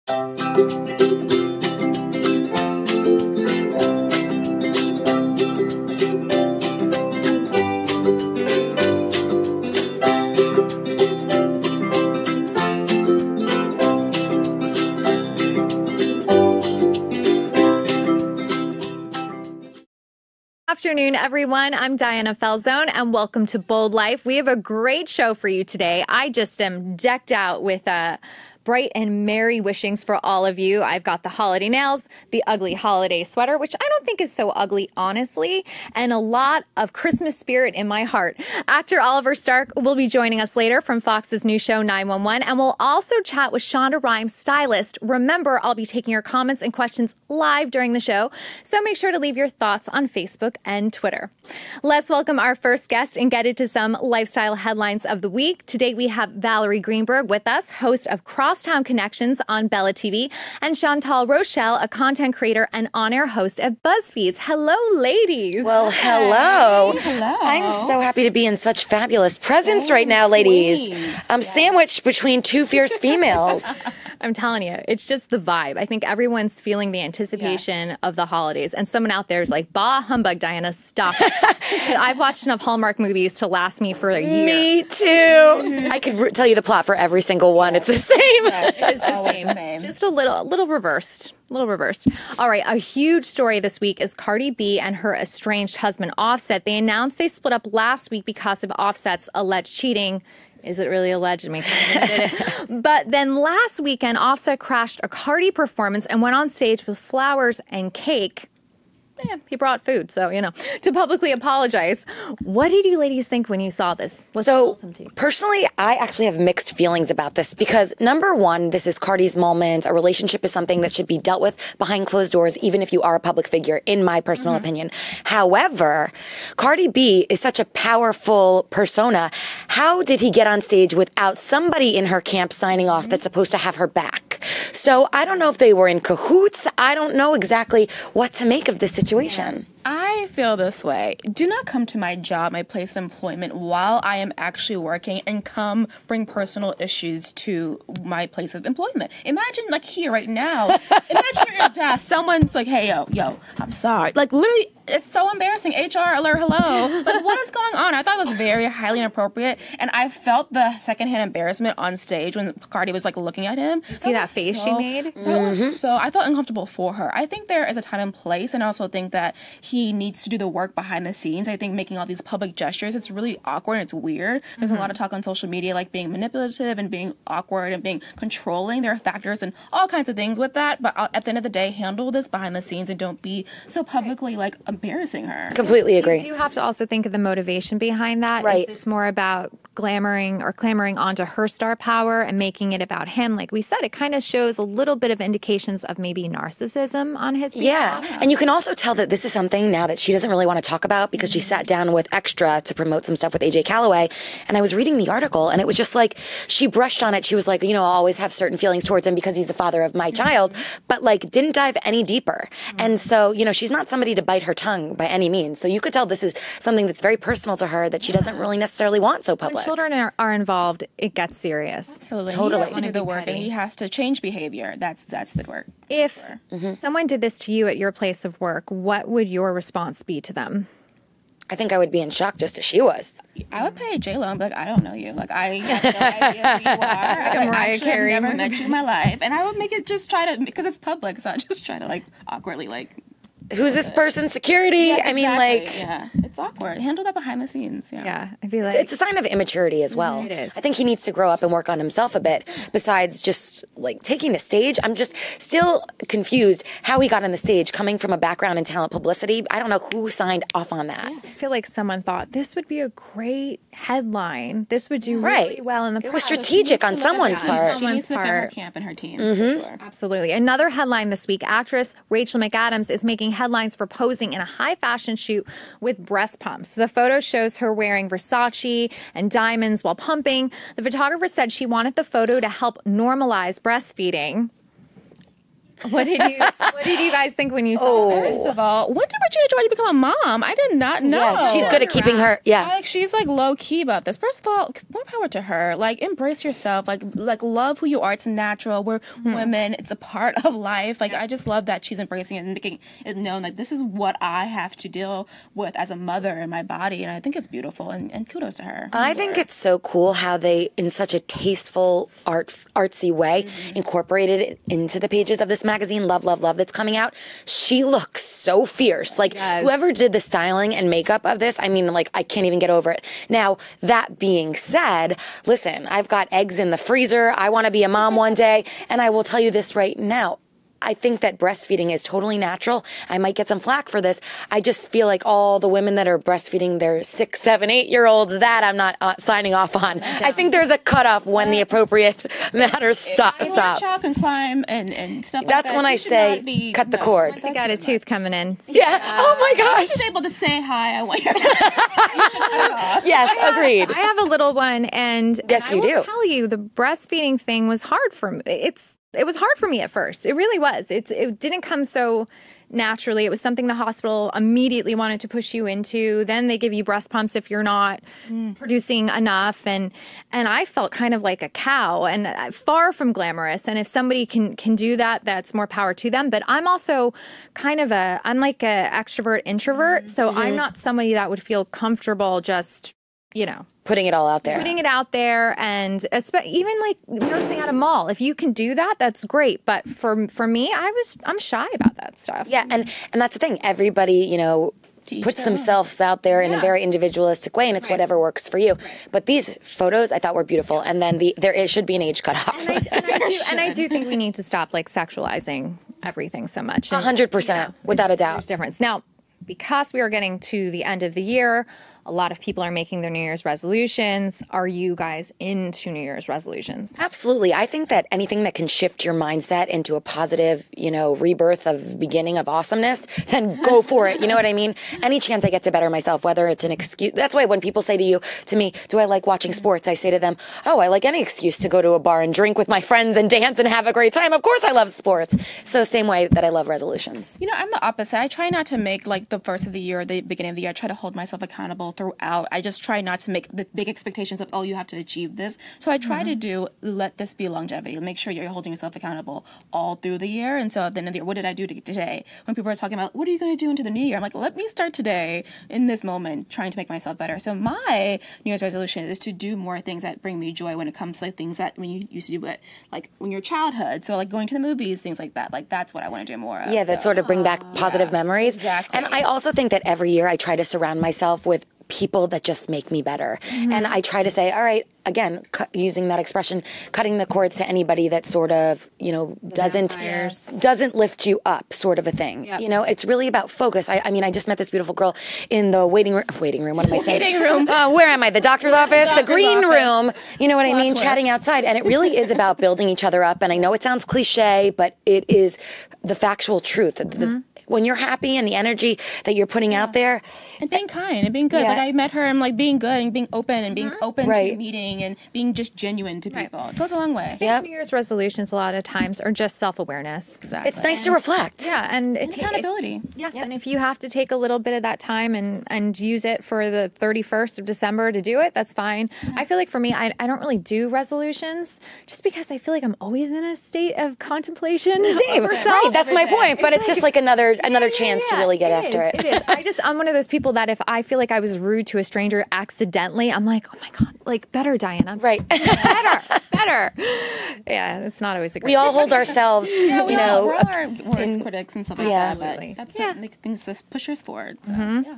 Afternoon, everyone. I'm Diana Falzone, and welcome to Bold Life. We have a great show for you today. I just am decked out with bright and merry wishings for all of you. I've got the holiday nails, the ugly holiday sweater, which I don't think is so ugly, honestly, and a lot of Christmas spirit in my heart. Actor Oliver Stark will be joining us later from Fox's new show 911, and we'll also chat with Shonda Rhimes, Stylist. Remember, I'll be taking your comments and questions live during the show, so make sure to leave your thoughts on Facebook and Twitter. Let's welcome our first guest and get into some lifestyle headlines of the week. Today we have Valerie Greenberg with us, host of Crosstown Connections on Bella TV, and Chantal Rochelle, a content creator and on-air host of Buzzfeed's. Hello, ladies. Well, hello. Hey, hello. I'm so happy to be in such fabulous presence right now, ladies. I'm sandwiched between two fierce females. I'm telling you, it's just the vibe. I think everyone's feeling the anticipation of the holidays. And someone out there is like, bah, humbug, Diana, stop it. But I've watched enough Hallmark movies to last me for a year. Me too. I could tell you the plot for every single one. It's the same. It is the same. Just a little reversed. All right, a huge story this week is Cardi B and her estranged husband Offset. They announced they split up last week because of Offset's alleged cheating. Is it really alleged? I mean, did it. But then last weekend, Offset crashed a Cardi performance and went on stage with flowers and cake. Yeah, he brought food, so, to publicly apologize. What did you ladies think when you saw this? So, personally, I actually have mixed feelings about this because, number one, this is Cardi's moment. A relationship is something that should be dealt with behind closed doors, even if you are a public figure, in my personal opinion. However, Cardi B is such a powerful persona. How did he get on stage without somebody in her camp signing off that's supposed to have her back? So, I don't know if they were in cahoots. I don't know exactly what to make of this situation. I feel this way. Do not come to my job, my place of employment, while I am actually working and come bring personal issues to my place of employment. Imagine, like, here right now, imagine you're at your desk, someone's like, hey, yo, I'm sorry. Like, literally, it's so embarrassing. HR alert, hello. Like, what is going on? I thought it was very highly inappropriate, and I felt the secondhand embarrassment on stage when Cardi was, like, looking at him. See that face she made? That was so, I felt uncomfortable for her. I think there is a time and place, and I also think that he needs to do the work behind the scenes. I think making all these public gestures, it's really awkward and it's weird. There's a lot of talk on social media, like being manipulative and being awkward and being controlling. There are factors and all kinds of things with that, but at the end of the day, handle this behind the scenes and don't be so publicly, like, embarrassing her. Completely agree. You do have to also think of the motivation behind that. Right. Is this more about clamoring onto her star power and making it about him? Like we said, it kind of shows a little bit of indications of maybe narcissism on his behalf. Yeah, and you can also tell that this is something now that she doesn't really want to talk about because she sat down with Extra to promote some stuff with AJ Calloway, and I was reading the article, and it was just like, she brushed on it. She was like, I'll always have certain feelings towards him because he's the father of my child, but like didn't dive any deeper. And so, she's not somebody to bite her tongue by any means. So you could tell this is something that's very personal to her that she doesn't really necessarily want so public. When children are involved, it gets serious. Absolutely. Totally. He has to do the work, and he has to change behavior. That's the work. If someone did this to you at your place of work, what would your response be to them? I think I would be in shock just as she was. I would pay J-Lo and be like, I don't know you. Like, I have no idea who you are. Mariah Carey. I've never met you in my life. And I would make it just try to, because it's public, so I just try to, like, awkwardly, like, who's this person? Security? Yeah, I mean, exactly. Yeah, it's awkward. Handle that behind the scenes. Yeah, I'd be like... It's a sign of immaturity as well. It is. I think he needs to grow up and work on himself a bit, besides just, like, taking the stage. I'm just still confused how he got on the stage, coming from a background in talent publicity. I don't know who signed off on that. I feel like someone thought, this would be a great headline. This would do really well in the press. It was strategic on someone's part. She needs to look at her camp and her team. For sure. Absolutely. Another headline this week, actress Rachel McAdams is making headlines for posing in a high fashion shoot with breast pumps. The photo shows her wearing Versace and diamonds while pumping. The photographer said she wanted the photo to help normalize breastfeeding. What did you guys think when you saw this? First of all, when did Regina George become a mom? I did not know. Yeah, she's good at keeping her. Yeah, Like, she's like low key about this. First of all, more power to her. Like, embrace yourself. Like love who you are. It's natural. We're women. It's a part of life. Like, I just love that she's embracing it and making it known. Like, this is what I have to deal with as a mother in my body, and I think it's beautiful. And kudos to her. I think it's so cool how they, in such a tasteful, artsy way, incorporated it into the pages of this magazine, Love, Love, Love, that's coming out. She looks so fierce. Like, whoever did the styling and makeup of this, I mean, like, I can't even get over it. Now, that being said, listen, I've got eggs in the freezer. I want to be a mom one day. And I will tell you this right now. I think that breastfeeding is totally natural. I might get some flack for this. I just feel like all the women that are breastfeeding their 6, 7, 8-year-olds, that I'm not signing off on. I think there's a cutoff when the appropriate matter stops. Your child can climb and stuff like That's that. when I say cut the cord. Once you got a tooth coming in. Yeah. Oh my gosh. She's able to say hi. I want your Yes, agreed. I have a little one, and Yes, you I will do. tell you, the breastfeeding thing was hard for me. It was hard for me at first. It really was. It didn't come so naturally. It was something the hospital immediately wanted to push you into. Then they give you breast pumps if you're not producing enough, and I felt kind of like a cow, and far from glamorous. And if somebody can do that, that's more power to them. But I'm also kind of I'm like a extrovert introvert, so I'm not somebody that would feel comfortable just, Putting it all out there. putting it out there, and even like nursing at a mall. If you can do that, that's great. But for me, I'm shy about that stuff. Yeah, and that's the thing. Everybody, puts themselves out there in a very individualistic way, and it's whatever works for you. But these photos I thought were beautiful, and then there should be an age cutoff. And I do think we need to stop like sexualizing everything so much. 100%, without a doubt. There's difference. Now, because we are getting to the end of the year, a lot of people are making their New Year's resolutions. Are you guys into New Year's resolutions? Absolutely. I think that anything that can shift your mindset into a positive, rebirth of beginning of awesomeness, then go for it. You know what I mean? Any chance I get to better myself, whether it's an excuse. That's why when people say to me, do I like watching sports? I say to them, oh, I like any excuse to go to a bar and drink with my friends and dance and have a great time. Of course I love sports. So same way that I love resolutions. I'm the opposite. I try not to make like the first of the year or the beginning of the year. I try to hold myself accountable throughout. I just try not to make the big expectations of, you have to achieve this. So I try to let this be longevity. Make sure you're holding yourself accountable all through the year. And so at the end of the year, what did I do today? When people are talking about, what are you going to do into the new year? I'm like, let me start today in this moment, trying to make myself better. So my New Year's resolution is to do more things that bring me joy when it comes to like, things that when you used to do it, like when you're childhood. So like going to the movies, things like that. Like that's what I want to do more of. Yeah, that sort of bring back positive memories. Exactly. And I also think that every year I try to surround myself with people that just make me better. And I try to say, all right, again, using that expression, cutting the cords to anybody that sort of, doesn't lift you up, sort of a thing. Yep. It's really about focus. I mean, I just met this beautiful girl in the waiting room, what am I saying? Waiting room. Where am I? The doctor's office? The green room. You know what I mean? twist. Chatting outside. And it really is about building each other up. And I know it sounds cliche, but it is the factual truth. When you're happy and the energy that you're putting out there. And being kind and being good. Yeah. Like I met her and like being good and being open and being open Right. to meeting and being just genuine to people. It goes a long way. Yep. New Year's resolutions a lot of times are just self-awareness. Exactly. It's nice to reflect. Yeah, and accountability. Yes, and if you have to take a little bit of that time and use it for the 31st of December to do it, that's fine. I feel like for me, I don't really do resolutions just because I feel like I'm always in a state of contemplation. Same. over self. Right, that's my point. But it's just like another chance to really get after it. It is. I'm one of those people that if I feel like I was rude to a stranger accidentally, I'm like, oh my God, like better, Diana. Right. better. Yeah, it's not always a great We all hold ourselves, we're all our worst critics and stuff like that. absolutely. But that's the things that push us forward. So, yeah.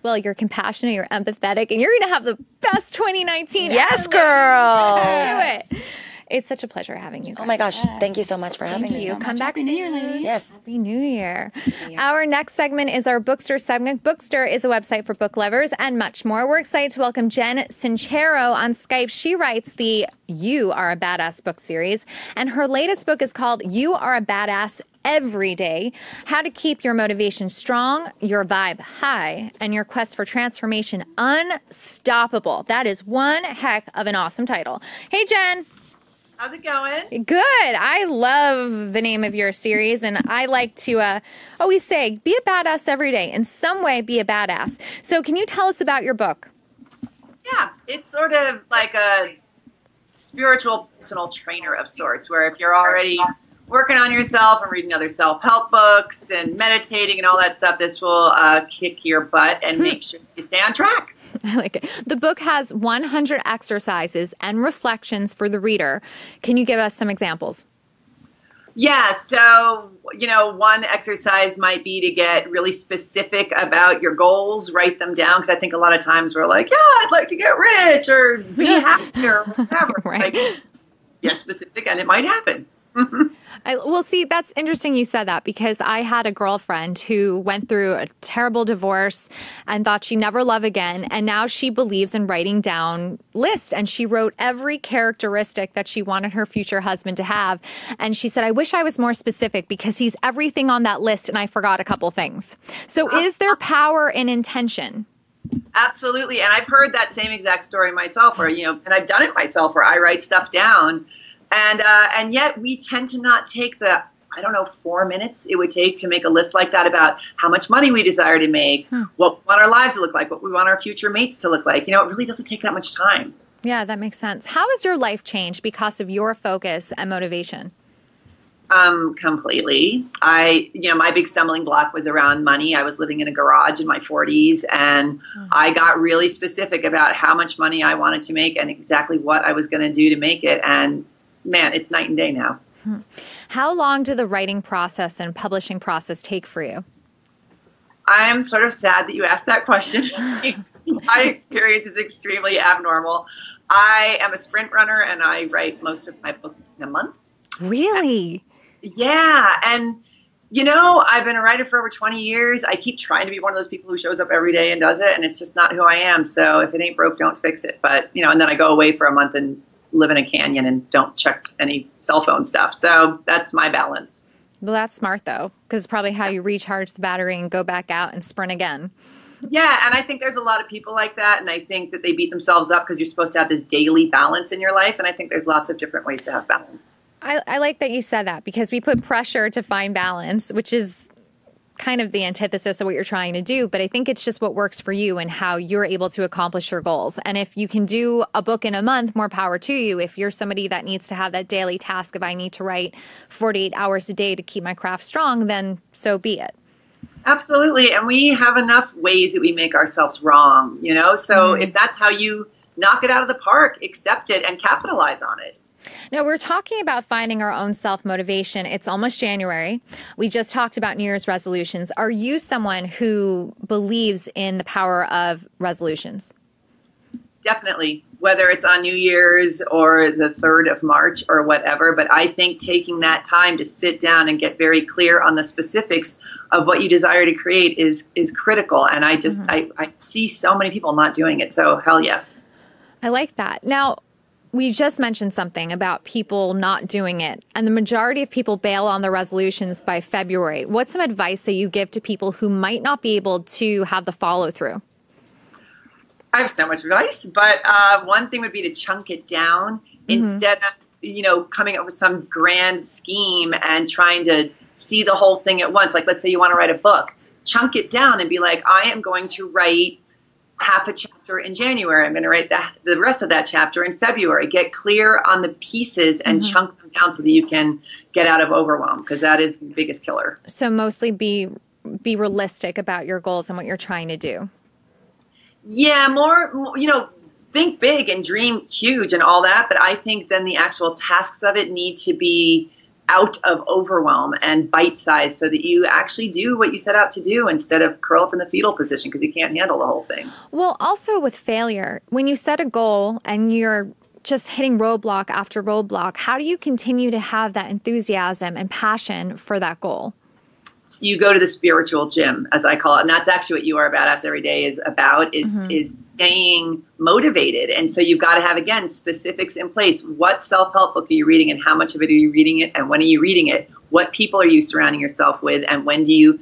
Well, you're compassionate, you're empathetic, and you're going to have the best 2019 Yes, ever. girl. Do it. It's such a pleasure having you guys. Oh my gosh, thank you so much for having me. you. Come back Happy New Year, soon. ladies. Yes. Happy New Year. Our next segment is our Bookster segment. Bookster is a website for book lovers and much more. We're excited to welcome Jen Sincero on Skype. She writes the You Are a Badass book series, and her latest book is called You Are a Badass Every Day: How to Keep Your Motivation Strong, Your Vibe High, and Your Quest for Transformation Unstoppable. That is one heck of an awesome title. Hey, Jen. How's it going? Good. I love the name of your series, and I like to always say, be a badass every day. In some way, be a badass. So can you tell us about your book? Yeah, it's sort of like a spiritual personal trainer of sorts, where if you're already working on yourself and reading other self-help books and meditating and all that stuff, this will kick your butt and make sure you stay on track. I like it. The book has 100 exercises and reflections for the reader. Can you give us some examples? Yeah, so, one exercise might be to get really specific about your goals, write them down, because I think a lot of times we're like, yeah, I'd like to get rich or be happy or whatever. Right. Like, get specific and it might happen. Well, see, that's interesting you said that, because I had a girlfriend who went through a terrible divorce and thought she'd never love again. And now she believes in writing down lists. And she wrote every characteristic that she wanted her future husband to have. And she said, I wish I was more specific because he's everything on that list and I forgot a couple things. So is there power in intention? Absolutely. And I've heard that same exact story myself where, and I've done it myself where I write stuff down. And yet we tend to not take the, 4 minutes it would take to make a list like that about how much money we desire to make, what we want our lives to look like, what we want our future mates to look like. It really doesn't take that much time. Yeah, that makes sense. How has your life changed because of your focus and motivation? Completely. My big stumbling block was around money. I was living in a garage in my 40s, and I got really specific about how much money I wanted to make and exactly what I was going to do to make it. And man, it's night and day now. How long did the writing process and publishing process take for you? I'm sort of sad that you asked that question. My experience is extremely abnormal. I am a sprint runner, and I write most of my books in a month. Really? Yeah. And, I've been a writer for over 20 years. I keep trying to be one of those people who shows up every day and does it, and it's just not who I am. So if it ain't broke, don't fix it. But, and then I go away for a month and live in a canyon and don't check any cell phone stuff. So that's my balance. Well, that's smart, though, because it's probably how you recharge the battery and go back out and sprint again. Yeah, and I think there's a lot of people like that, and I think that they beat themselves up because you're supposed to have this daily balance in your life, and I think there's lots of different ways to have balance. I like that you said that, because we put pressure to find balance, which is kind of the antithesis of what you're trying to do. But I think it's just what works for you and how you're able to accomplish your goals. And if you can do a book in a month, more power to you. If you're somebody that needs to have that daily task of I need to write 48 hours a day to keep my craft strong, then so be it. Absolutely. And we have enough ways that we make ourselves wrong, So if that's how you knock it out of the park, accept it and capitalize on it. Now, we're talking about finding our own self-motivation. It's almost January. We just talked about New Year's resolutions. Are you someone who believes in the power of resolutions? Definitely, whether it's on New Year's or the 3rd of March or whatever. But I think taking that time to sit down and get very clear on the specifics of what you desire to create is critical. And I just, I see so many people not doing it. So hell yes. I like that. Now, we just mentioned something about people not doing it, and the majority of people bail on their resolutions by February. What's some advice that you give to people who might not be able to have the follow through? I have so much advice, but one thing would be to chunk it down instead of, coming up with some grand scheme and trying to see the whole thing at once. Like, let's say you want to write a book, chunk it down and be like, I am going to write half a chapter in January. I'm going to write the rest of that chapter in February. Get clear on the pieces and chunk them down so that you can get out of overwhelm, because that is the biggest killer. So mostly be realistic about your goals and what you're trying to do. Yeah, more, think big and dream huge and all that. But I think then the actual tasks of it need to be out of overwhelm and bite-sized so that you actually do what you set out to do instead of curl up in the fetal position because you can't handle the whole thing. Well, also with failure, when you set a goal and you're just hitting roadblock after roadblock, how do you continue to have that enthusiasm and passion for that goal? You go to the spiritual gym, as I call it. And that's actually what You Are a Badass Every Day is about, is staying motivated. And so you've got to have, again, specifics in place. What self-help book are you reading and how much of it are you reading it? And when are you reading it? What people are you surrounding yourself with? And when do you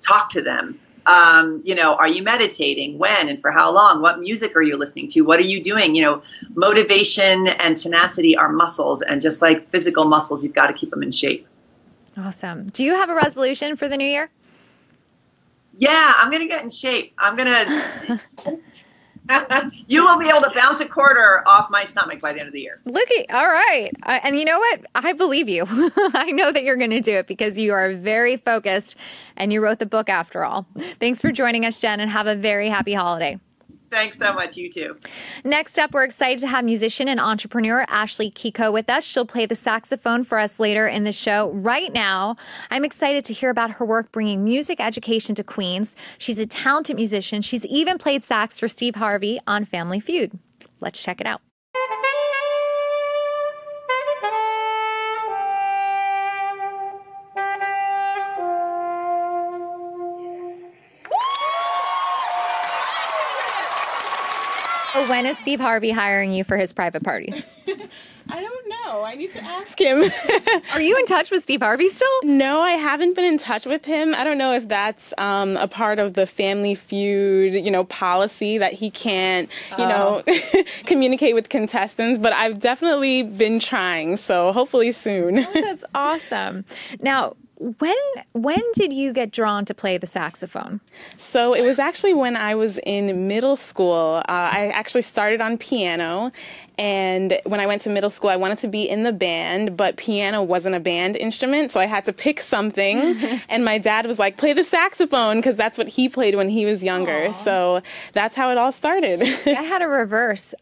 talk to them? Are you meditating? When and for how long? What music are you listening to? What are you doing? Motivation and tenacity are muscles, and just like physical muscles, you've got to keep them in shape. Awesome. Do you have a resolution for the new year? Yeah, I'm going to get in shape. I'm going to... You will be able to bounce a quarter off my stomach by the end of the year. All right. And you know what? I believe you. I know that you're going to do it because you are very focused and you wrote the book after all. Thanks for joining us, Jen, and have a very happy holiday. Thanks so much. You too. Next up, we're excited to have musician and entrepreneur Ashley Keik with us. She'll play the saxophone for us later in the show. Right now, I'm excited to hear about her work bringing music education to Queens. She's a talented musician. She's even played sax for Steve Harvey on Family Feud. Let's check it out. When is Steve Harvey hiring you for his private parties? I don't know. I need to ask him. Are you in touch with Steve Harvey still? No, I haven't been in touch with him. I don't know if that's a part of the Family Feud, policy that he can't, communicate with contestants. But I've definitely been trying, so hopefully soon. Oh, that's awesome. Now, when did you get drawn to play the saxophone? So it was actually when I was in middle school. I actually started on piano, and when I went to middle school, I wanted to be in the band, but piano wasn't a band instrument, so I had to pick something. And my dad was like, play the saxophone, because that's what he played when he was younger. Aww. So that's how it all started. I had a reverse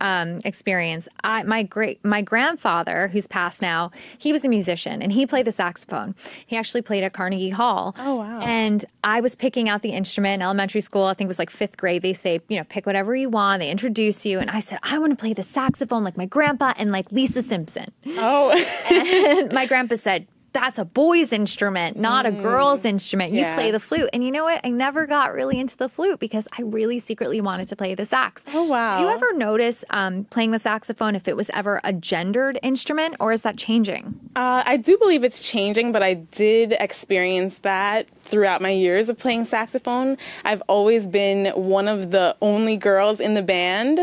experience. My grandfather, who's passed now, he was a musician, and he played the saxophone. He actually played at Carnegie Hall. Oh, wow. And I was picking out the instrument in elementary school. I think it was like 5th grade. They say, pick whatever you want. They introduce you. And I said, I want to play the saxophone like my grandpa and like Lisa Simpson. Oh. And my grandpa said, that's a boy's instrument, not a girl's instrument. You play the flute. And you know what? I never got really into the flute because I really secretly wanted to play the sax. Oh, wow. Did you ever notice playing the saxophone if it was ever a gendered instrument, or is that changing? I do believe it's changing, but I did experience that throughout my years of playing saxophone. I've always been one of the only girls in the band.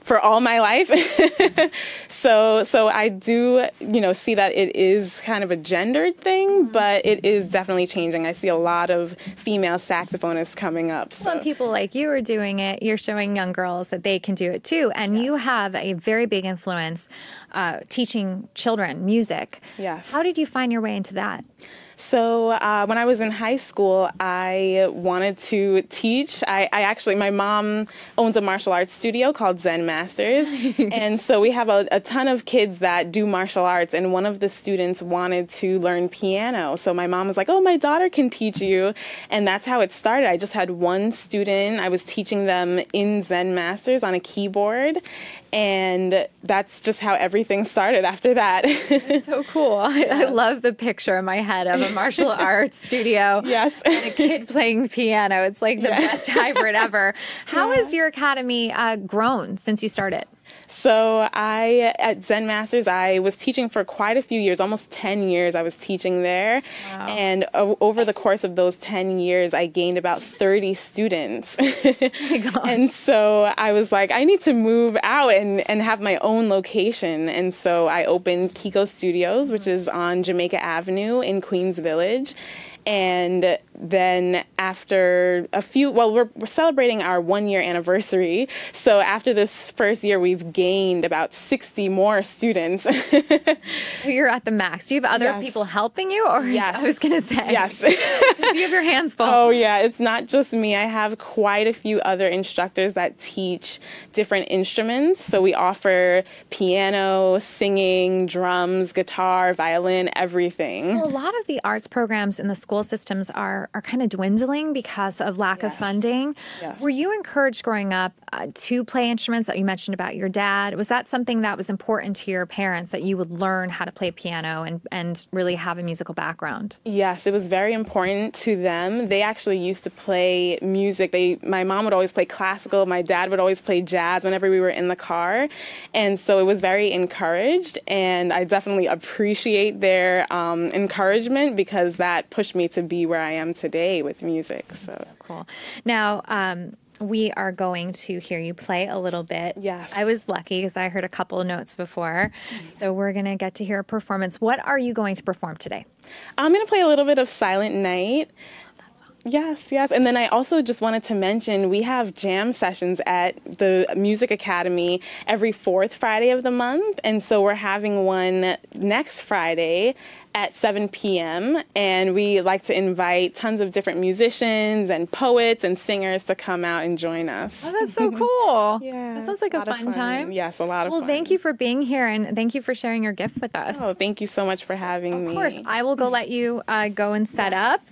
For all my life. So I do, see that it is kind of a gendered thing, but it is definitely changing. I see a lot of female saxophonists coming up. So. When people like you are doing it, you're showing young girls that they can do it too. And you have a very big influence teaching children music. Yes. How did you find your way into that? So when I was in high school, I wanted to teach. My mom owns a martial arts studio called Zen Masters. And so we have a ton of kids that do martial arts. And one of the students wanted to learn piano. So my mom was like, oh, my daughter can teach you. And that's how it started. I just had one student. I was teaching them in Zen Masters on a keyboard. And that's just how everything started after that. That's so cool. I love the picture in my head of a martial arts studio. Yes. And a kid playing piano. It's like the best hybrid ever. How has your academy grown since you started? So at Zen Masters, I was teaching for quite a few years, almost 10 years I was teaching there. Wow. And over the course of those 10 years, I gained about 30 students. Oh my gosh. And so I was like, I need to move out and have my own location. And so I opened Keik Studios, which is on Jamaica Avenue in Queens Village. And then after we're celebrating our 1-year anniversary. So after this first year, we've gained about 60 more students. So you're at the max. Do you have other people helping you? Or I was going to say. Yes. Do you have your hands full? Oh, yeah. It's not just me. I have quite a few other instructors that teach different instruments. So we offer piano, singing, drums, guitar, violin, everything. Well, a lot of the arts programs in the school systems are kind of dwindling because of lack of funding. Yes. Were you encouraged growing up to play instruments that you mentioned about your dad? Was that something that was important to your parents, that you would learn how to play piano and really have a musical background? Yes, it was very important to them. They actually used to play music. My mom would always play classical. My dad would always play jazz whenever we were in the car. And so it was very encouraged. And I definitely appreciate their encouragement, because that pushed me to be where I am on today with music. So cool. Now, we are going to hear you play a little bit. Yes. I was lucky because I heard a couple of notes before. So we're going to get to hear a performance. What are you going to perform today? I'm going to play a little bit of Silent Night. Yes. And then I also just wanted to mention we have jam sessions at the Music Academy every fourth Friday of the month. And so we're having one next Friday at 7 p.m. And we like to invite tons of different musicians and poets and singers to come out and join us. Oh, that's so cool. Yeah. That sounds like a fun time. Yes, a lot of fun. Well, thank you for being here and thank you for sharing your gift with us. Oh, thank you so much for having me. Of course. I will go let you go and set up.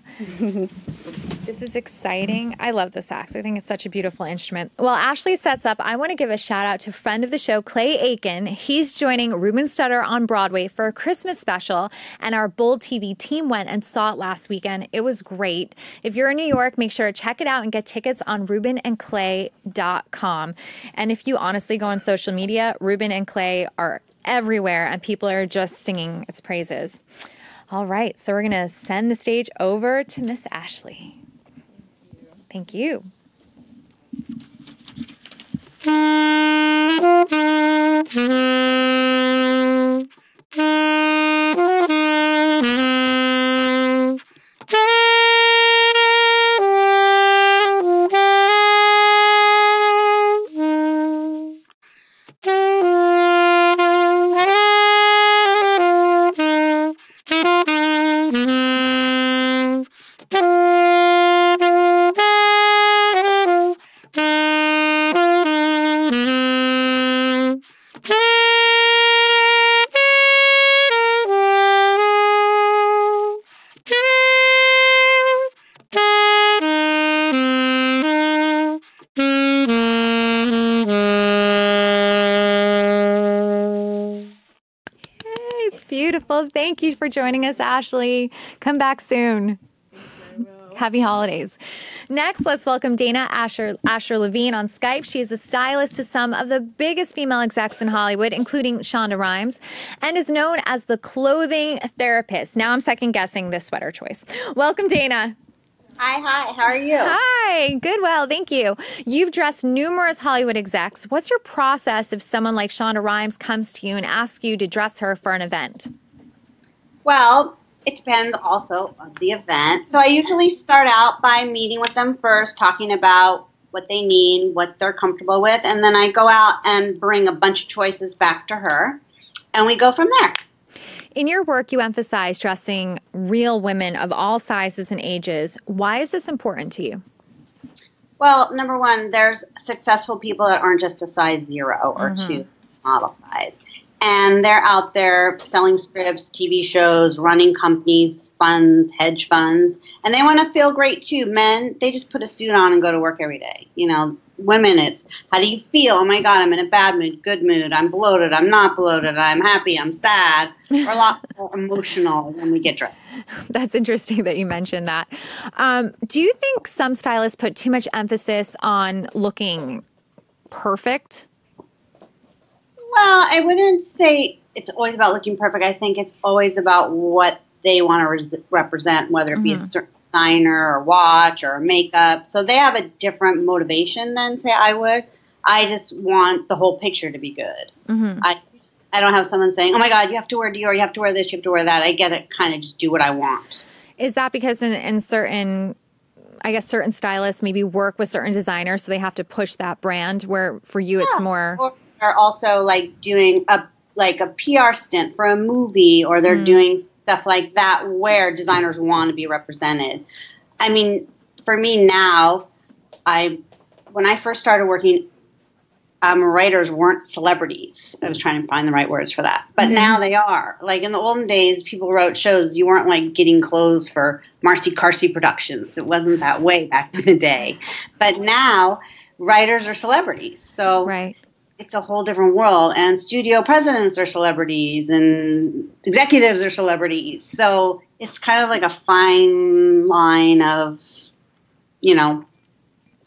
This is exciting. I love the sax. I think it's such a beautiful instrument. While Ashley sets up, I want to give a shout out to friend of the show, Clay Aiken. He's joining Ruben Studdard on Broadway for a Christmas special, and our Bold TV team went and saw it last weekend. It was great. If you're in New York, make sure to check it out and get tickets on rubenandclay.com. And if you honestly go on social media, Ruben and Clay are everywhere, and people are just singing its praises. All right, so we're going to send the stage over to Miss Ashley. Thank you. Beautiful. Thank you for joining us, Ashley. Come back soon. Happy holidays. Next, let's welcome Dana Asher Levine on Skype. She is a stylist to some of the biggest female execs in Hollywood, including Shonda Rhimes, and is known as the clothing therapist. Now I'm second guessing this sweater choice. Welcome, Dana. Hi. How are you? Hi. Good. Well, thank you. You've dressed numerous Hollywood execs. What's your process if someone like Shonda Rhimes comes to you and asks you to dress her for an event? Well, it depends also on the event. So I usually start out by meeting with them first, talking about what they need, what they're comfortable with, and then I go out and bring a bunch of choices back to her, and we go from there. In your work, you emphasize dressing real women of all sizes and ages. Why is this important to you? Well, number one, there's successful people that aren't just a size 0 or 2 model size. And they're out there selling scripts, TV shows, running companies, funds, hedge funds, and they want to feel great too. Men, they just put a suit on and go to work every day. You know, women, it's how do you feel? Oh my God, I'm in a bad mood, good mood, I'm bloated, I'm not bloated, I'm happy, I'm sad. We're a lot more emotional when we get dressed. That's interesting that you mentioned that. Do you think some stylists put too much emphasis on looking perfect? Well, I wouldn't say it's always about looking perfect. I think it's always about what they want to represent, whether it be a certain designer or watch or makeup. So they have a different motivation than, say, I would. I just want the whole picture to be good. I don't have someone saying, oh, my God, you have to wear Dior, you have to wear this, you have to wear that. I get it, kind of just do what I want. Is that because in certain, I guess, certain stylists maybe work with certain designers, so they have to push that brand, where for you it's more... Or they're also like doing a PR stint for a movie, or they're doing stuff like that where designers want to be represented. I mean, for me now, when I first started working, writers weren't celebrities. I was trying to find the right words for that. But now they are. Like in the olden days, people wrote shows. You weren't like getting clothes for Marcy Carsey Productions. It wasn't that way back in the day. But now writers are celebrities. So it's a whole different world. And studio presidents are celebrities and executives are celebrities. So it's kind of like a fine line of, you know,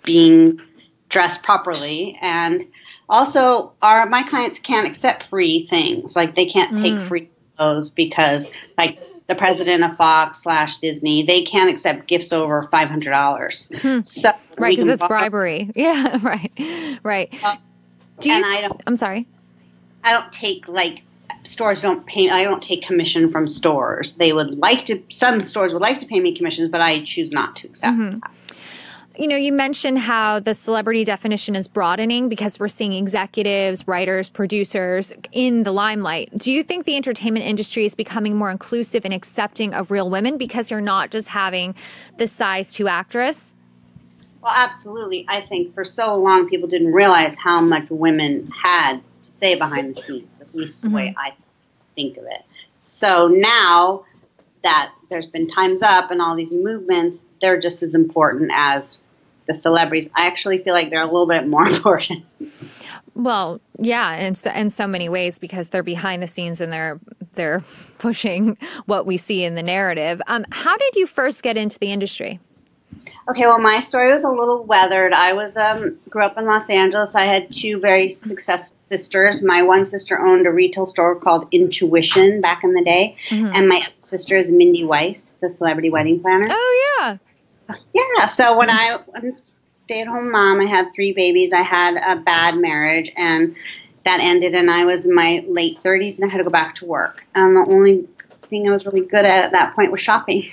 being dressed properly. And also my clients can't accept free things. Like they can't take free clothes because like the president of Fox / Disney, they can't accept gifts over $500. So right, because it's bribery. Yeah, right. I'm sorry. I don't take stores don't pay. I don't take commission from stores. They would like to. Some stores would like to pay me commissions, but I choose not to accept. You know, you mentioned how the celebrity definition is broadening because we're seeing executives, writers, producers in the limelight. Do you think the entertainment industry is becoming more inclusive and accepting of real women because you're not just having the size 2 actress? Well, absolutely. I think for so long people didn't realize how much women had to say behind the scenes, at least the way I think of it. So now that there's been Time's Up and all these movements, they're just as important as the celebrities. I actually feel like they're a little bit more important. Well, yeah, in so many ways because they're behind the scenes and they're pushing what we see in the narrative. How did you first get into the industry? Okay, well, my story was a little weathered. I was grew up in Los Angeles. I had 2 very successful sisters. My one sister owned a retail store called Intuition back in the day, and my sister is Mindy Weiss, the celebrity wedding planner. Oh, yeah. Yeah, so when I was a stay-at-home mom, I had 3 babies. I had a bad marriage, and that ended, and I was in my late 30s, and I had to go back to work. And the only thing I was really good at that point was shopping.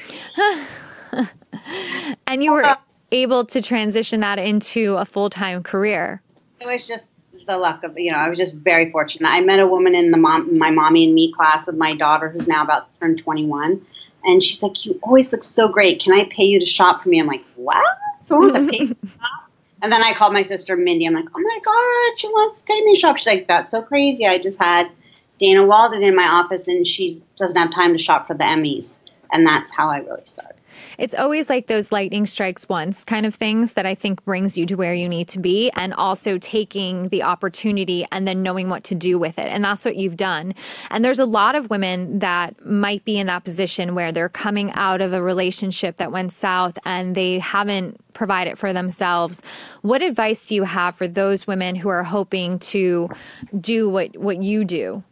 And you were able to transition that into a full-time career. It was just the luck of, I was just very fortunate. I met a woman in my Mommy and Me class of my daughter who's now about to turn 21. And she's like, you always look so great. Can I pay you to shop for me? I'm like, what? Someone wants to pay me to shop? And then I called my sister Mindy. I'm like, oh my God, she wants to pay me to shop. She's like, that's so crazy. I just had Dana Walden in my office and she doesn't have time to shop for the Emmys. And that's how I really started. It's always like those lightning strikes once kind of things that I think brings you to where you need to be, and also taking the opportunity and then knowing what to do with it. And that's what you've done. And there's a lot of women that might be in that position where they're coming out of a relationship that went south and they haven't provided for themselves. What advice do you have for those women who are hoping to do what you do?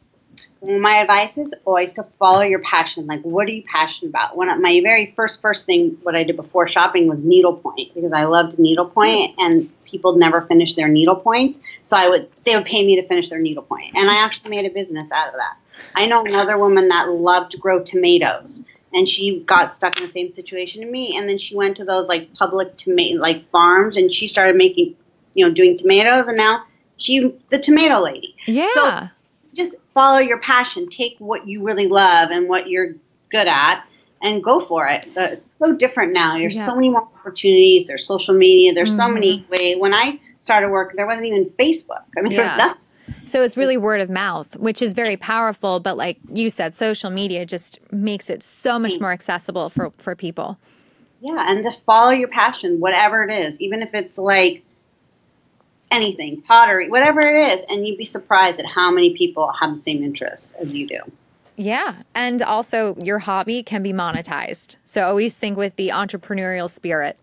My advice is always to follow your passion. Like, what are you passionate about? My very first thing, what I did before shopping was needlepoint, because I loved needlepoint and people never finish their needlepoint. So they would pay me to finish their needlepoint. And I actually made a business out of that. I know another woman that loved to grow tomatoes, and she got stuck in the same situation to me. And then she went to those public farms, and she started making, doing tomatoes, and now she's the tomato lady. Yeah. So just follow your passion. Take what you really love and what you're good at and go for it. It's so different now. There's so many more opportunities. There's social media. There's so many ways. When I started work, there wasn't even Facebook. I mean, there was nothing. So it's really word of mouth, which is very powerful. But like you said, social media just makes it so much more accessible for people. Yeah, and just follow your passion, whatever it is, even if it's anything, pottery, whatever it is, and you'd be surprised at how many people have the same interests as you do. Yeah, and also your hobby can be monetized. So always think with the entrepreneurial spirit.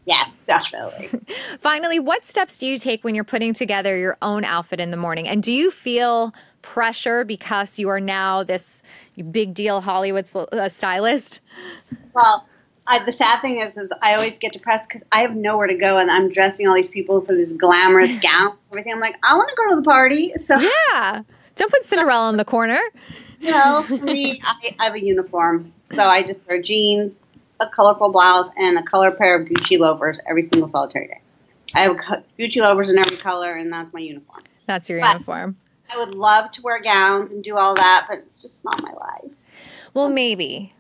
Yeah, definitely. Finally, what steps do you take when you're putting together your own outfit in the morning? And do you feel pressure because you are now this big deal Hollywood stylist? Well, the sad thing is I always get depressed because I have nowhere to go, and I'm dressing all these people for this glamorous gown and everything. I'm like, I want to go to the party. So yeah, don't put Cinderella in the corner. For me, I have a uniform, so I just wear jeans, a colorful blouse, and a color pair of Gucci loafers every single solitary day. I have Gucci loafers in every color, and that's my uniform. That's your uniform. I would love to wear gowns and do all that, but it's just not my life. Well, maybe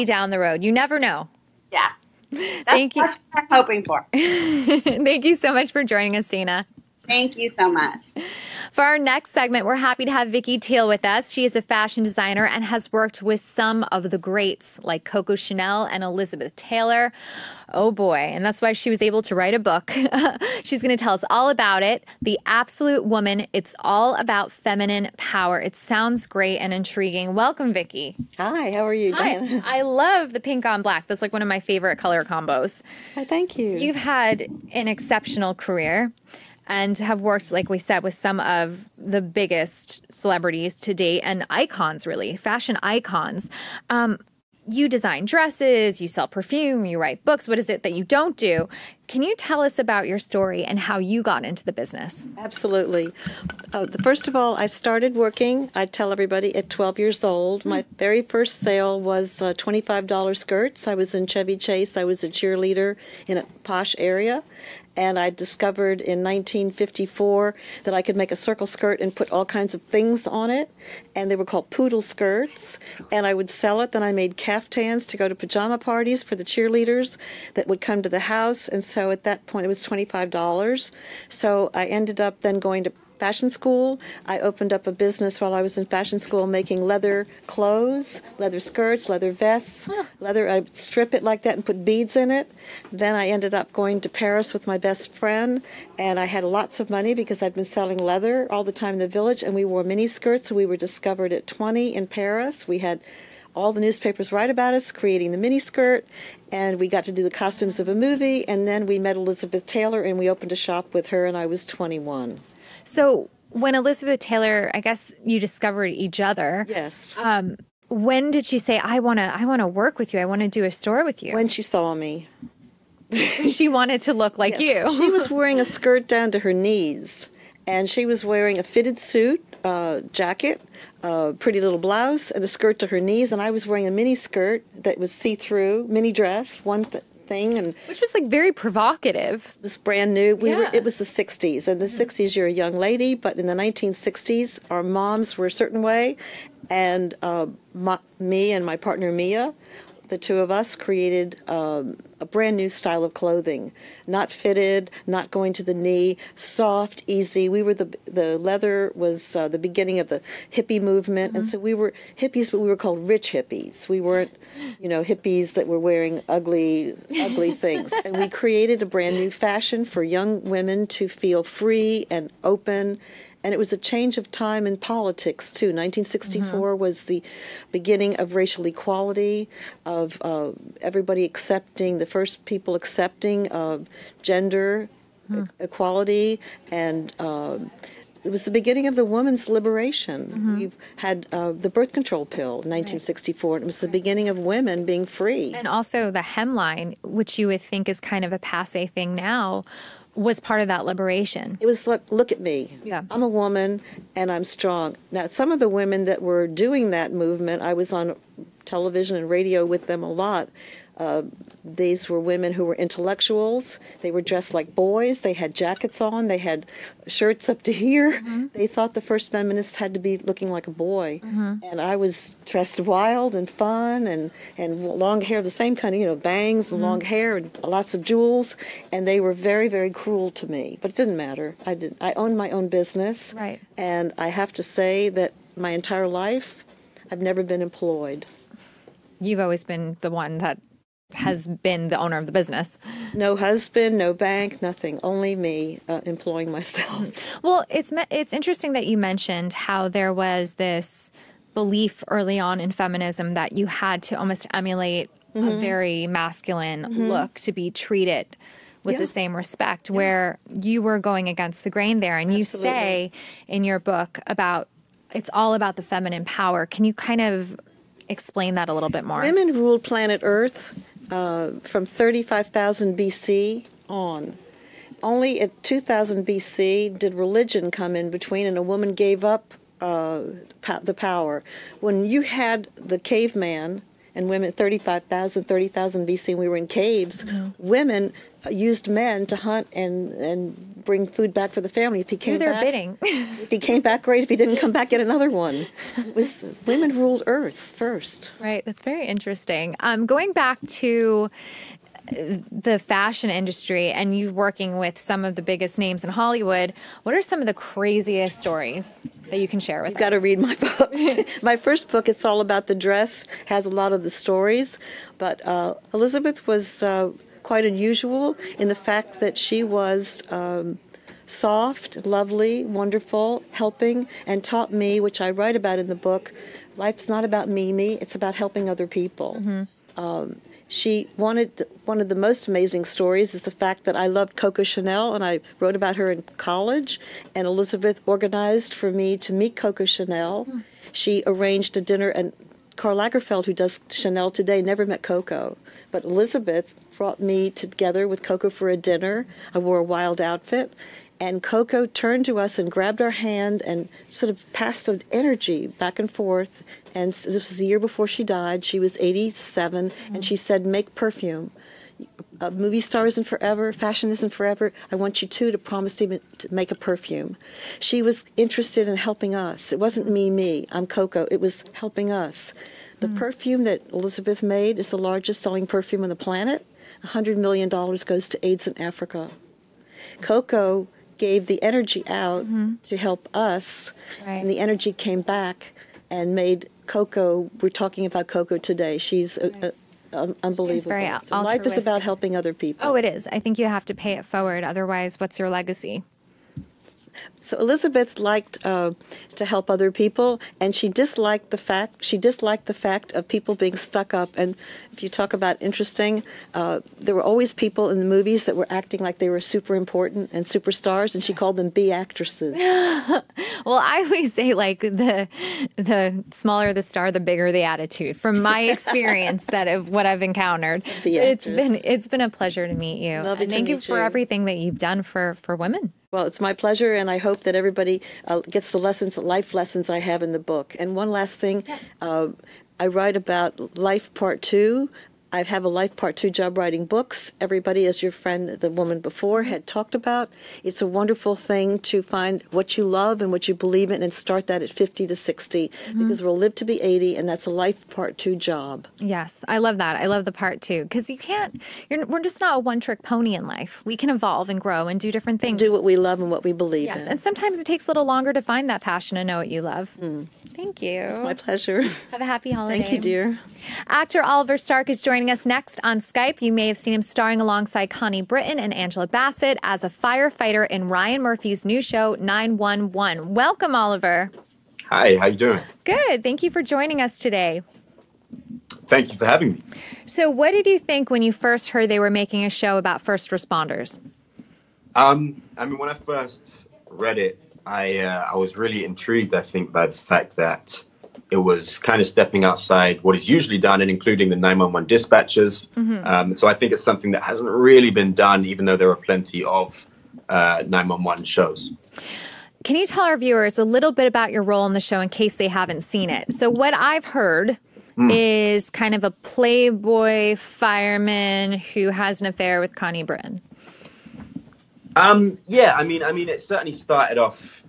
down the road. You never know. Yeah. Thank you. That's what I'm hoping for. Thank you so much for joining us, Dana. Thank you so much. For our next segment, we're happy to have Vicky Tiel with us. She is a fashion designer and has worked with some of the greats like Coco Chanel and Elizabeth Taylor. Oh boy, and that's why she was able to write a book. She's going to tell us all about it. The Absolute Woman. It's all about feminine power. It sounds great and intriguing. Welcome, Vicky. Hi, how are you, Jen? Hi. I love the pink on black. That's like one of my favorite color combos. Hi, thank you. You've had an exceptional career. and have worked, like we said, with some of the biggest celebrities to date and icons, really, fashion icons. You design dresses, you sell perfume, you write books. What is it that you don't do? Can you tell us about your story and how you got into the business? Absolutely. First of all, I started working, I tell everybody, at 12 years old. My very first sale was $25 skirts. I was in Chevy Chase. I was a cheerleader in a posh area. And I discovered in 1954 that I could make a circle skirt and put all kinds of things on it. And they were called poodle skirts. And I would sell it. Then I made caftans to go to pajama parties for the cheerleaders that would come to the house. And so at that point, it was $25. So I ended up then going to fashion school. I opened up a business while I was in fashion school making leather clothes, leather skirts, leather vests, leather. I'd strip it like that and put beads in it. Then I ended up going to Paris with my best friend, and I had lots of money because I'd been selling leather all the time in the village, and we wore mini skirts. So we were discovered at 20 in Paris. We had all the newspapers write about us, creating the mini skirt, and we got to do the costumes of a movie, and then we met Elizabeth Taylor, and we opened a shop with her, and I was 21. So when Elizabeth Taylor, I guess you discovered each other. Yes. When did she say, I want to work with you. I want to do a store with you? When she saw me. She wanted to look like you. She was wearing a skirt down to her knees, and she was wearing a fitted suit, jacket, pretty little blouse, and a skirt to her knees, and I was wearing a mini skirt that was see-through, mini dress, thing, and which was like very provocative. It was brand new. It was the 60s. In the 60s, you're a young lady, but in the 1960s, our moms were a certain way, and me and my partner Mia, the two of us created a brand new style of clothing, not fitted, not going to the knee, soft, easy. We were the leather was the beginning of the hippie movement, and so we were hippies, but we were called rich hippies. We weren't, hippies that were wearing ugly things. And we created a brand new fashion for young women to feel free and open. And it was a change of time in politics, too. 1964 was the beginning of racial equality, of everybody accepting, the first people accepting gender equality, and it was the beginning of the woman's liberation. We've had the birth control pill in 1964, and it was the beginning of women being free. And also the hemline, which you would think is kind of a passé thing now, was part of that liberation. It was like, look at me. Yeah. I'm a woman and I'm strong. Now, some of the women that were doing that movement, I was on television and radio with them a lot. These were women who were intellectuals. They were dressed like boys. They had jackets on. They had shirts up to here. They thought the first feminists had to be looking like a boy. And I was dressed wild and fun and long hair, the same kind of, bangs and long hair and lots of jewels. And they were very, very cruel to me. But it didn't matter. I owned my own business. Right. And I have to say that my entire life, I've never been employed. You've always been the one that has been the owner of the business. No husband, no bank, nothing. Only me employing myself. Well, it's interesting that you mentioned how there was this belief early on in feminism that you had to almost emulate a very masculine look to be treated with the same respect, where you were going against the grain there. And you say in your book about it's all about the feminine power. Can you kind of explain that a little bit more? Women ruled planet Earth from 35,000 BC on. Only at 2000 BC did religion come in between, and a woman gave up the power. When you had the caveman and women, 30,000 BC, and we were in caves, women used men to hunt and bring food back for the family. If he came Do their back, bidding. if he came back, great. If he didn't come back, get another one. It was women ruled Earth first. Right. That's very interesting. Going back to the fashion industry and you working with some of the biggest names in Hollywood, what are some of the craziest stories that you can share with us? You've got to read my books. My first book, it's all about the dress, has a lot of the stories. But Elizabeth was quite unusual in the fact that she was soft, lovely, wonderful, helping, and taught me, which I write about in the book, life's not about me, it's about helping other people. one of the most amazing stories is the fact that I loved Coco Chanel, and I wrote about her in college, and Elizabeth organized for me to meet Coco Chanel. She arranged a dinner, and Karl Lagerfeld, who does Chanel today, never met Coco. But Elizabeth brought me together with Coco for a dinner. I wore a wild outfit. And Coco turned to us and grabbed our hand and sort of passed an energy back and forth. And this was the year before she died. She was 87, and she said, make perfume. A movie star isn't forever. Fashion isn't forever. I want you two to promise to make a perfume. She was interested in helping us. It wasn't me. I'm Coco. It was helping us. The perfume that Elizabeth made is the largest selling perfume on the planet. $100 million goes to AIDS in Africa. Coco gave the energy out to help us, and the energy came back and made Coco. We're talking about Coco today. She's unbelievable. She's very so life is about helping other people. Oh, it is. I think you have to pay it forward. Otherwise, what's your legacy? So Elizabeth liked to help other people, and she disliked the fact of people being stuck up. And if you talk about interesting, there were always people in the movies that were acting like they were super important and superstars, and she called them B actresses. Well, I always say, like, the smaller the star, the bigger the attitude. From my experience, of what I've encountered, it's been a pleasure to meet you. Lovely and thank to you meet for you. everything that you've done for women. Well, it's my pleasure, and I hope that everybody gets the life lessons I have in the book. And one last thing, I write about life part 2. I have a life part 2 job writing books. Everybody, as your friend, the woman before, had talked about. It's a wonderful thing to find what you love and what you believe in and start that at 50 to 60 because we'll live to be 80, and that's a life part 2 job. Yes, I love that. I love the part 2 because we're just not a one-trick pony in life. We can evolve and grow and do different things. Do what we love and what we believe in. Yes, and sometimes it takes a little longer to find that passion and know what you love. Thank you. It's my pleasure. Have a happy holiday. Thank you, dear. Actor Oliver Stark is joining us next on Skype. You may have seen him starring alongside Connie Britton and Angela Bassett as a firefighter in Ryan Murphy's new show, 911. Welcome, Oliver. Hi, how you doing? Good. Thank you for joining us today. Thank you for having me. So what did you think when you first heard they were making a show about first responders? I mean, when I first read it, I was really intrigued, I think, by the fact that it was kind of stepping outside what is usually done and including the 911 dispatchers. So I think it's something that hasn't really been done, even though there are plenty of 911 shows. Can you tell our viewers a little bit about your role in the show in case they haven't seen it? So what I've heard is kind of a playboy fireman who has an affair with Connie Britton. Yeah, I mean, it certainly started off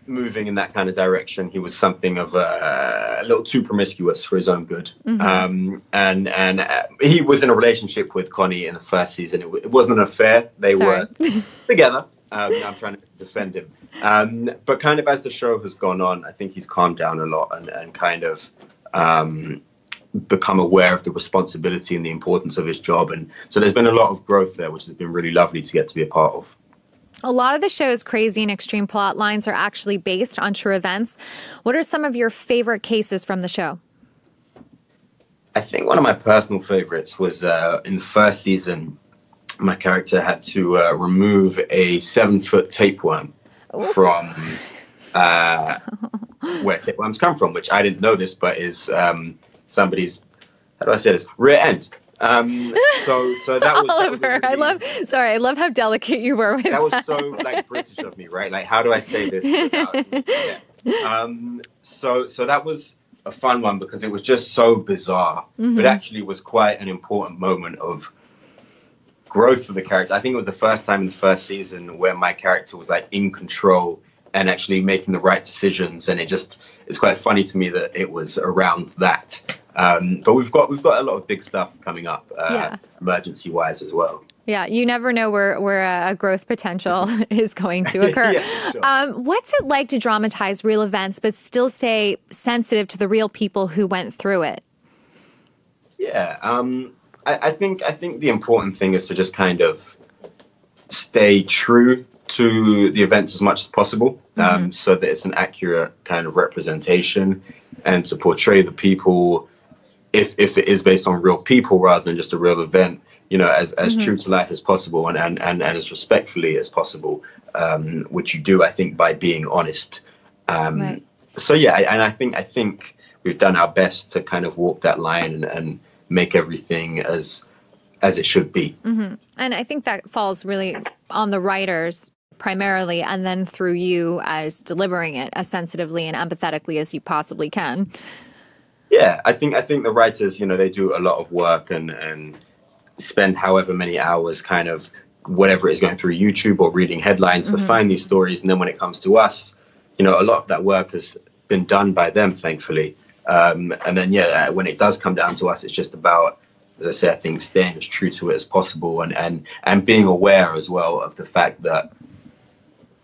moving in that kind of direction. He was something of a little too promiscuous for his own good. And he was in a relationship with Connie in the first season. It wasn't an affair. They were together. I'm trying to defend him. But kind of as the show has gone on, I think he's calmed down a lot and kind of become aware of the responsibility and the importance of his job. And so there's been a lot of growth there, which has been really lovely to get to be a part of. A lot of the show's crazy and extreme plot lines are actually based on true events. What are some of your favorite cases from the show? I think one of my personal favorites was in the first season, my character had to remove a 7-foot tapeworm from where tapeworms come from, which I didn't know this, but is somebody's, how do I say this, rear end. So that was Oliver. Really, I love how delicate you were with that. That was so like British of me, right? Like, how do I say this without, So that was a fun one because it was just so bizarre, but actually was quite an important moment of growth for the character. I think it was the first time in the first season where my character was like in control and actually making the right decisions. And it's quite funny to me that it was around that. But we've got a lot of big stuff coming up, emergency wise as well. Yeah, you never know where a growth potential is going to occur. Yeah, sure. What's it like to dramatize real events but still stay sensitive to the real people who went through it? Yeah, I think the important thing is to just kind of stay true to the events as much as possible, so that it's an accurate kind of representation, and to portray the people if it is based on real people rather than just a real event, you know, as true to life as possible and as respectfully as possible, which you do, I think, by being honest. Right. So yeah, I think we've done our best to kind of walk that line and make everything as it should be. Mm-hmm. And I think that falls really on the writers primarily, and then through you as delivering it as sensitively and empathetically as you possibly can. Yeah, I think the writers, you know, they do a lot of work and spend however many hours kind of whatever is going through YouTube or reading headlines to find these stories. And then when it comes to us, you know, a lot of that work has been done by them, thankfully. And then, yeah, when it does come down to us, it's just about, as I say, I think staying as true to it as possible and being aware as well of the fact that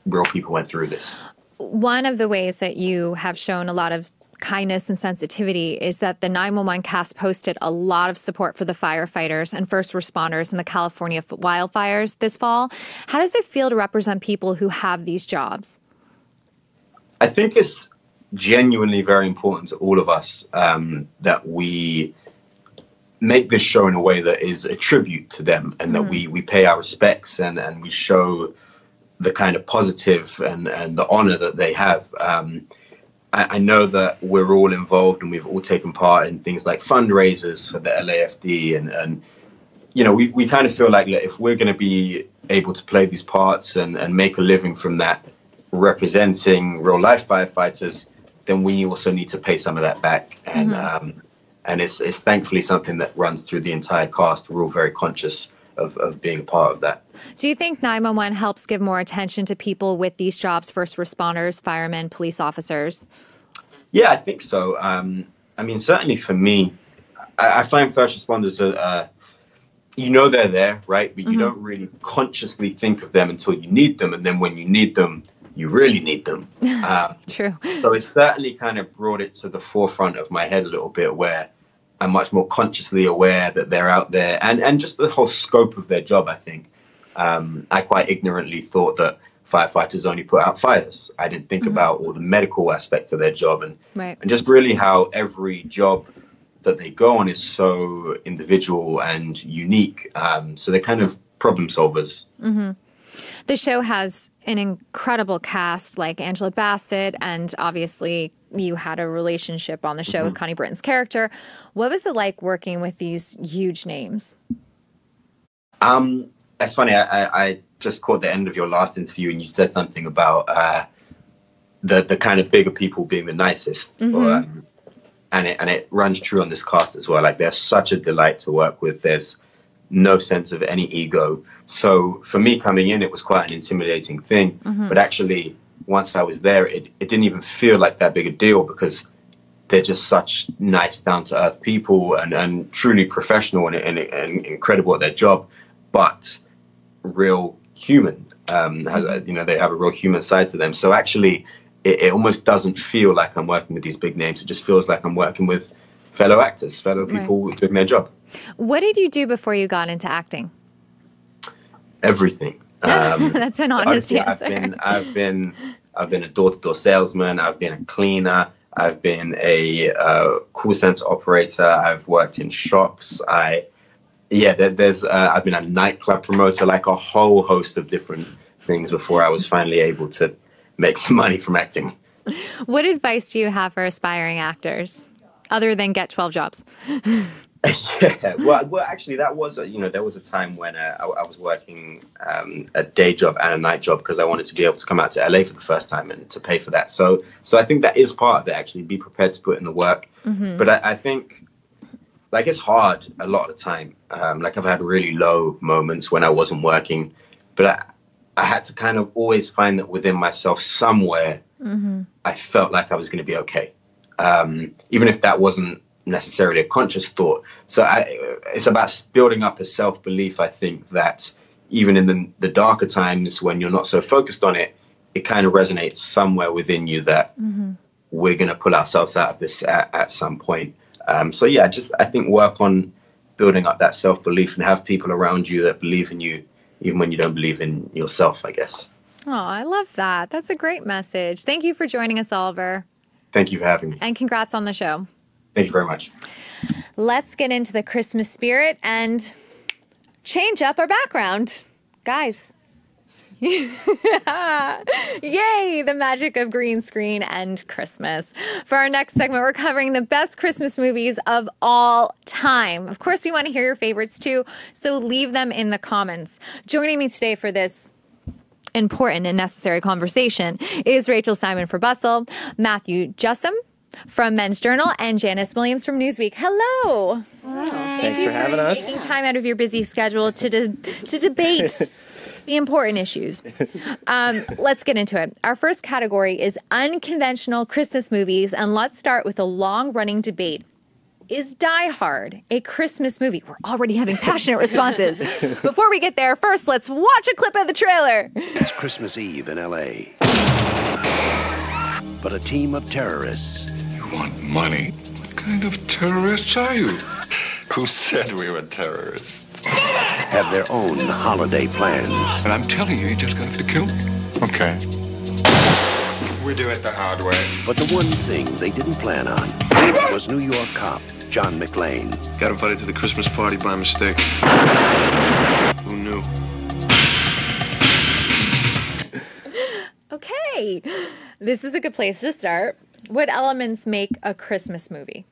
real people went through this. One of the ways that you have shown a lot of kindness and sensitivity is that the 911 cast posted a lot of support for the firefighters and first responders in the California wildfires this fall. How does it feel to represent people who have these jobs? I think it's genuinely very important to all of us that we make this show in a way that is a tribute to them and that we pay our respects and we show the kind of positive and the honor that they have. I know that we're all involved and we've all taken part in things like fundraisers for the LAFD and you know, we kind of feel like if we're going to be able to play these parts and make a living from that, representing real life firefighters, then we also need to pay some of that back. And it's thankfully something that runs through the entire cast. We're all very conscious of being a part of that. Do you think 911 helps give more attention to people with these jobs, first responders, firemen, police officers? Yeah, I think so. I mean, certainly for me, I find first responders are, you know, they're there, right? But you don't really consciously think of them until you need them. And then when you need them, you really need them. True. So it's certainly kind of brought it to the forefront of my head a little bit where I'm much more consciously aware that they're out there and just the whole scope of their job, I think. I quite ignorantly thought that firefighters only put out fires. I didn't think about all the medical aspects of their job and just really how every job that they go on is so individual and unique. So they're kind of problem solvers. The show has an incredible cast like Angela Bassett, and obviously you had a relationship on the show with Connie Britton's character. What was it like working with these huge names? That's funny. I just caught the end of your last interview and you said something about the kind of bigger people being the nicest. And it runs true on this cast as well. Like they're such a delight to work with. There's no sense of any ego. So for me coming in, it was quite an intimidating thing. But actually, once I was there, it didn't even feel like that big a deal because they're just such nice, down-to-earth people and truly professional and incredible at their job, but real human. You know, they have a real human side to them. So actually, it almost doesn't feel like I'm working with these big names. It just feels like I'm working with fellow actors, fellow people doing their job. What did you do before you got into acting? Everything. That's an honest answer. I've been a door-to-door salesman. I've been a cleaner. I've been a call center operator. I've worked in shops. I've been a nightclub promoter, like a whole host of different things before I was finally able to make some money from acting. What advice do you have for aspiring actors, other than get 12 jobs? Yeah, well, actually, that was there was a time when I was working a day job and a night job because I wanted to be able to come out to LA for the first time and to pay for that. So I think that is part of it. Actually, be prepared to put in the work. But I think like it's hard a lot of the time. Like I've had really low moments when I wasn't working, but I had to kind of always find that within myself somewhere I felt like I was going to be okay, even if that wasn't necessarily a conscious thought. So it's about building up a self-belief. I think that even in the darker times when you're not so focused on it, it kind of resonates somewhere within you that we're going to pull ourselves out of this at some point. So yeah, I think work on building up that self-belief and have people around you that believe in you, even when you don't believe in yourself, I guess. Oh, I love that. That's a great message. Thank you for joining us, Oliver. Thank you for having me. And congrats on the show. Thank you very much. let's get into the Christmas spirit and change up our background. Guys. Yay, the magic of green screen and Christmas. For our next segment, we're covering the best Christmas movies of all time. Of course, we want to hear your favorites too, so leave them in the comments. Joining me today for this important and necessary conversation is Rachel Simon for Bustle, Matthew Jussim from Men's Journal, and Janice Williams from Newsweek. Hello. Thanks for having us. Taking time out of your busy schedule to debate the important issues. Let's get into it. Our first category is unconventional Christmas movies, and let's start with a long-running debate. Is Die Hard a Christmas movie? We're already having passionate responses. Before we get there, first, let's watch a clip of the trailer. It's Christmas Eve in L.A. But a team of terrorists. You want money? What kind of terrorists are you? Who said we were terrorists? Have their own holiday plans. And I'm telling you, you're just gonna have to kill me. Okay. We do it the hard way. But the one thing they didn't plan on was New York cop John McClane. Got invited to the Christmas party by mistake. Who knew? Okay, this is a good place to start. What elements make a Christmas movie?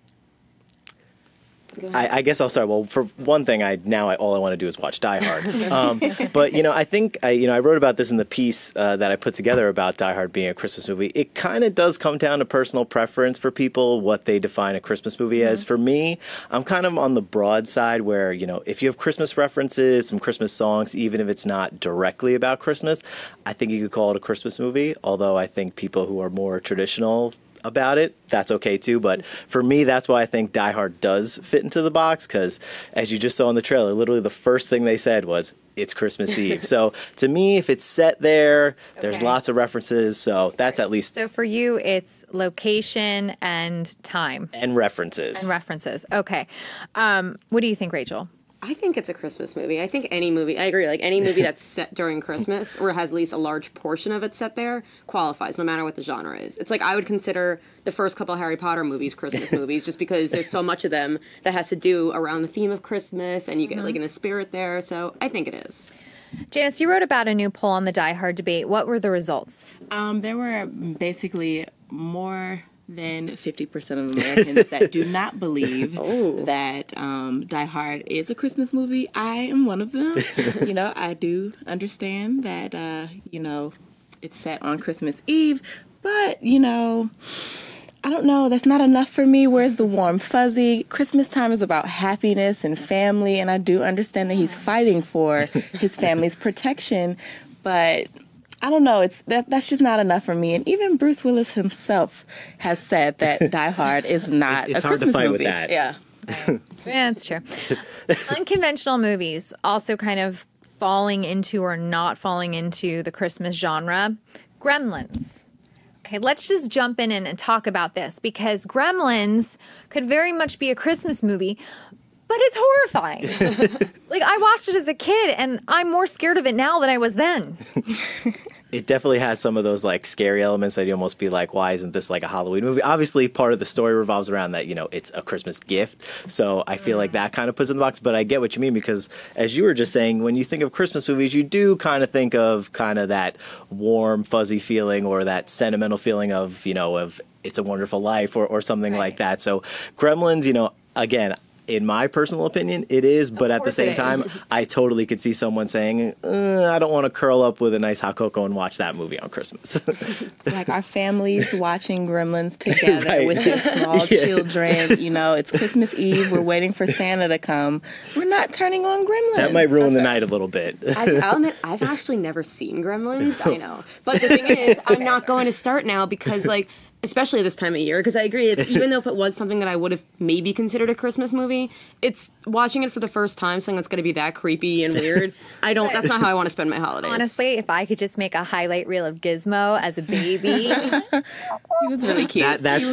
I guess I'll start. Well, for one thing, all I want to do is watch Die Hard. But I think I wrote about this in the piece that I put together about Die Hard being a Christmas movie. It kind of does come down to personal preference for people, what they define a Christmas movie as. For me, I'm kind of on the broad side where if you have Christmas references, some Christmas songs, even if it's not directly about Christmas, I think you could call it a Christmas movie. Although I think people who are more traditional about it, that's okay too. But for me, that's why I think Die Hard does fit into the box, because as you just saw in the trailer, literally the first thing they said was, it's Christmas Eve. So to me, if it's set there, there's lots of references. So that's at least. So for you, it's location and time. And references. Okay. What do you think, Rachel? I think it's a Christmas movie. I think any movie, I agree, like any movie that's set during Christmas or has at least a large portion of it set there qualifies, no matter what the genre is. It's like I would consider the first couple Harry Potter movies Christmas movies, just because there's so much of them that has to do around the theme of Christmas, and you get like in the spirit there, so I think it is. Janice, you wrote about a new poll on the Die Hard debate. What were the results? There were basically more than 50% of Americans that do not believe that Die Hard is a Christmas movie. I am one of them. I do understand that, it's set on Christmas Eve, but, I don't know. That's not enough for me. Where's the warm fuzzy? Christmas time is about happiness and family, and I do understand that he's fighting for his family's protection, but I don't know. That's just not enough for me. And even Bruce Willis himself has said that Die Hard is not a Christmas movie. It's hard to fight with that. Yeah. Yeah, that's true. Unconventional movies also kind of falling into or not falling into the Christmas genre. Gremlins. Okay, let's just jump in and talk about this, because Gremlins could very much be a Christmas movie, but it's horrifying. Like, I watched it as a kid, and I'm more scared of it now than I was then. It definitely has some of those like scary elements that you almost be like, why isn't this like a Halloween movie? Obviously, part of the story revolves around that, it's a Christmas gift. So I feel like that kind of puts it in the box. But I get what you mean, because as you were just saying, when you think of Christmas movies, you do kind of think of kind of that warm, fuzzy feeling, or that sentimental feeling of, of It's a Wonderful Life or something like that. So Gremlins, again, in my personal opinion, it is, but at the same time, I totally could see someone saying, I don't want to curl up with a nice hot cocoa and watch that movie on Christmas. Like our families watching Gremlins together with their small children. It's Christmas Eve. We're waiting for Santa to come. We're not turning on Gremlins. That might ruin the night a little bit. I'll admit, I've actually never seen Gremlins. I know. But the thing is, I'm not going to start now because, especially this time of year, because I agree, even though if it was something that I would have maybe considered a Christmas movie, it's watching it for the first time, something that's going to be that creepy and weird. That's not how I want to spend my holidays. Honestly, if I could just make a highlight reel of Gizmo as a baby. He was really cute. That's